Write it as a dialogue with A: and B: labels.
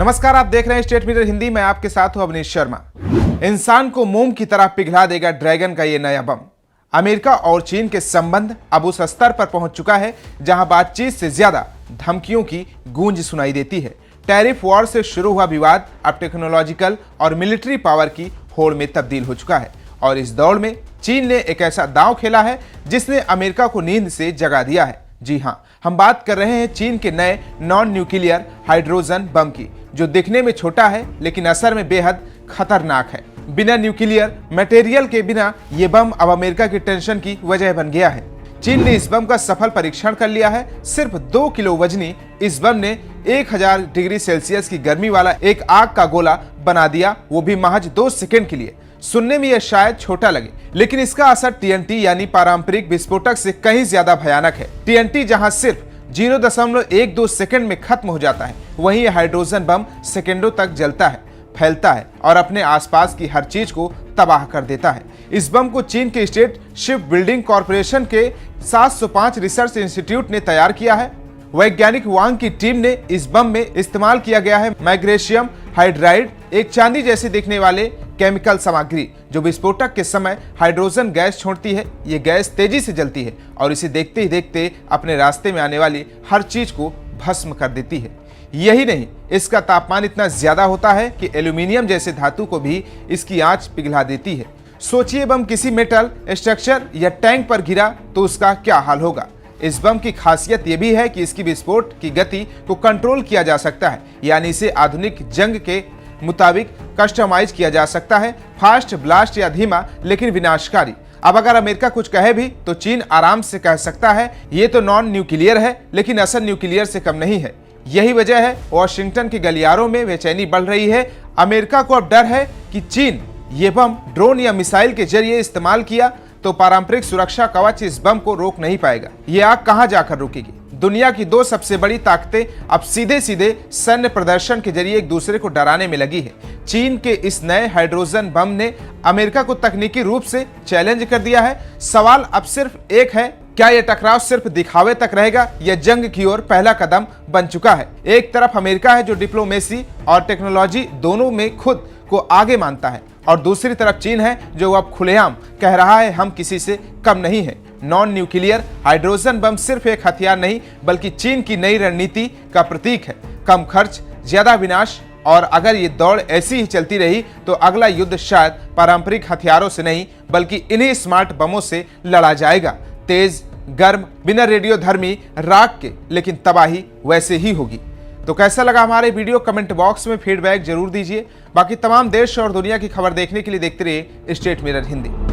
A: नमस्कार, आप देख रहे हैं स्टेट मिरर हिंदी। मैं आपके साथ हूं अवनीश शर्मा। इंसान को मोम की तरह पिघला देगा ड्रैगन का ये नया बम। अमेरिका और चीन के संबंध अब उस स्तर पर पहुंच चुका है जहां बातचीत से ज्यादा धमकियों की गूंज सुनाई देती है। टैरिफ वॉर से शुरू हुआ विवाद अब टेक्नोलॉजिकल और मिलिट्री पावर की होड़ में तब्दील हो चुका है और इस दौड़ में चीन ने एक ऐसा दांव खेला है जिसने अमेरिका को नींद से जगा दिया है। जी हां, हम बात कर रहे हैं चीन के नए नॉन न्यूक्लियर हाइड्रोजन बम की, जो दिखने में छोटा है लेकिन असर में बेहद खतरनाक है। बिना न्यूक्लियर मटेरियल के बिना ये बम अब अमेरिका की टेंशन की वजह बन गया है। चीन ने इस बम का सफल परीक्षण कर लिया है। सिर्फ 2 किलो वजनी इस बम ने 1000 डिग्री सेल्सियस की गर्मी वाला एक आग का गोला बना दिया, वो भी महज 2 सेकंड के लिए। सुनने में यह शायद छोटा लगे, लेकिन इसका असर टीएनटी यानी पारंपरिक विस्फोटक से कहीं ज्यादा भयानक है। टीएनटी जहां सिर्फ 0.12 सेकंड में खत्म हो जाता है, वहीं यह हाइड्रोजन बम सेकंडों तक जलता है, फैलता है और अपने आसपास की हर चीज को तबाह कर देता है। इस बम को चीन के स्टेट शिप बिल्डिंग कॉरपोरेशन के 705 रिसर्च इंस्टीट्यूट ने तैयार किया है। वैज्ञानिक वांग की टीम ने इस बम में इस्तेमाल किया गया है मैग्नीशियम हाइड्राइड, एक चांदी जैसे दिखने वाले केमिकल सामग्री जो विस्फोटक के समय हाइड्रोजन गैस छोड़ती है। ये गैस तेजी से जलती है और इसे देखते ही देखते अपने रास्ते में आने वाली हर चीज को भस्म कर देती है। यही नहीं, इसका तापमान इतना ज्यादा होता है कि एल्यूमिनियम जैसे धातु को भी इसकी आंच पिघला देती है। सोचिए, बम किसी मेटल स्ट्रक्चर या टैंक पर गिरा तो उसका क्या हाल होगा। इस बम की खासियत यह भी है कि इसकी विस्फोट की गति को कंट्रोल किया जा सकता है, यानी इसे आधुनिक जंग के मुताबिक कस्टमाइज किया जा सकता है। फास्ट ब्लास्ट या धीमा लेकिन विनाशकारी। अब अगर अमेरिका कुछ कहे भी तो चीन आराम से कह सकता है ये तो नॉन न्यूक्लियर है, लेकिन असल न्यूक्लियर से कम नहीं है। यही वजह है वॉशिंगटन के गलियारों में बेचैनी बढ़ रही है। अमेरिका को अब डर है कि चीन ये बम ड्रोन या मिसाइल के जरिए इस्तेमाल किया तो पारंपरिक सुरक्षा कवच इस बम को रोक नहीं पाएगा। ये आग कहां जाकर रुकेगी। दुनिया की 2 सबसे बड़ी ताकतें अब सीधे सीधे सैन्य प्रदर्शन के जरिए एक दूसरे को डराने में लगी है। चीन के इस नए हाइड्रोजन बम ने अमेरिका को तकनीकी रूप से चैलेंज कर दिया है। सवाल अब सिर्फ एक है, क्या यह टकराव सिर्फ दिखावे तक रहेगा या जंग की ओर पहला कदम बन चुका है। एक तरफ अमेरिका है जो डिप्लोमेसी और टेक्नोलॉजी दोनों में खुद को आगे मानता है, और दूसरी तरफ चीन है जो अब खुलेआम कह रहा है हम किसी से कम नहीं है। नॉन न्यूक्लियर हाइड्रोजन बम सिर्फ एक हथियार नहीं बल्कि चीन की नई रणनीति का प्रतीक है। कम खर्च, ज्यादा विनाश, और अगर ये दौड़ ऐसी ही चलती रही तो अगला युद्ध शायद पारंपरिक हथियारों से नहीं बल्कि इन्हीं स्मार्ट बमों से लड़ा जाएगा। तेज, गर्म, बिना रेडियोधर्मी राख के, लेकिन तबाही वैसे ही होगी। तो कैसा लगा हमारे वीडियो, कमेंट बॉक्स में फीडबैक जरूर दीजिए। बाकी तमाम देश और दुनिया की खबर देखने के लिए देखते रहिए स्टेट मिरर हिंदी।